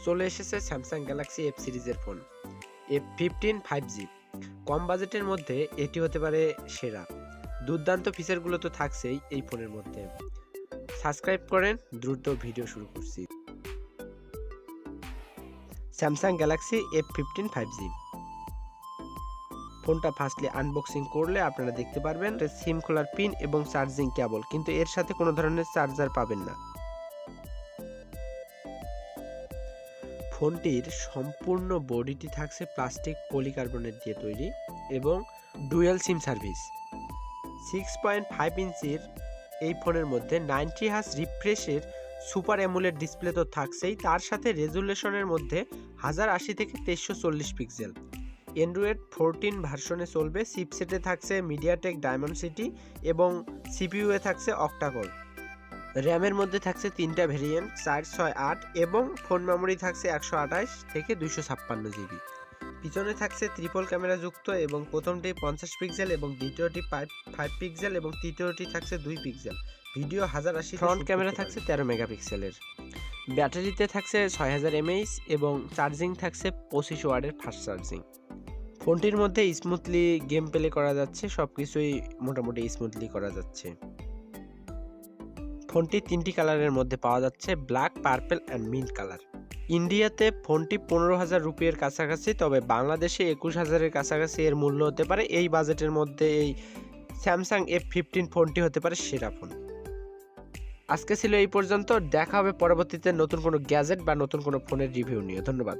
চলে এসেছে Samsung Galaxy F সিরিজের ফোন F15 5G। কম বাজেটের মধ্যে এটি হতে পারে সেরা। দুর্দান্ত ফিচারগুলো তো থাকছেই এই ফোনের মধ্যে। সাবস্ক্রাইব করেন, দ্রুত ভিডিও শুরু করছি। স্যামসাং গ্যালাক্সি F15 5G ফোনটা ফার্স্টলি আনবক্সিং করলে আপনারা দেখতে পারবেন সিম খোলার পিন এবং চার্জিং কেবল, কিন্তু এর সাথে কোনো ধরনের চার্জার পাবেন না। ফোনটির সম্পূর্ণ বডিটি থাকছে প্লাস্টিক পলিকার্বনেট দিয়ে তৈরি এবং ডুয়াল সিম সার্ভিস। 6.5 ইঞ্চির এই ফোনের মধ্যে 90 হার্জ রিফ্রেশের সুপার অ্যামোলেড ডিসপ্লে তো থাকছেই, তার সাথে রেজুলেশনের মধ্যে 1080 থেকে 2340 পিক্সেল। অ্যান্ড্রয়েড 14 ভার্সনে চলবে। চিপসেটে থাকছে মিডিয়াটেক ডায়মন্ডসিটি এবং সিপিইউয়ে থাকছে অক্টাকোর। র্যামের মধ্যে থাকছে 3টা ভেরিয়েন্ট 4, 6, 8 এবং ফোন মেমোরি থাকছে 128 থেকে 256 জিবি। পিছনে থাকছে ট্রিপল ক্যামেরা যুক্ত এবং প্রথমটি 50 পিক্সেল এবং দ্বিতীয়টি 5 পিক্সেল এবং তৃতীয়টি থাকছে 2 পিক্সেল। ভিডিও 1080। ফ্রন্ট ক্যামেরা থাকছে 13 মেগাপিক্সেলের। ব্যাটারিতে থাকছে 6000 mAh এবং চার্জিং থাকছে 25 ওয়াটের ফাস্ট চার্জিং। ফোনটির মধ্যে স্মুথলি গেম প্লে করা যাচ্ছে, সবকিছুই মোটামুটি স্মুথলি করা যাচ্ছে। ফোনটি 3টি কালারের মধ্যে পাওয়া যাচ্ছে, black, purple and mint colour. ইন্ডিয়াতে ফোনটি 15,000 রুপির কাছাকাছি, তবে বাংলাদেশে 21,000-এর কাছাকাছি এর মূল্য হতে পারে। এই বাজেটের মধ্যে এই স্যামসাং F15 ফোনটি হতে পারে সেরা ফোন। আজকে ছিল এই পর্যন্ত। দেখা হবে পরবর্তীতে নতুন কোনো গ্যাজেট বা নতুন কোনো ফোনের রিভিউ নিয়ে। ধন্যবাদ।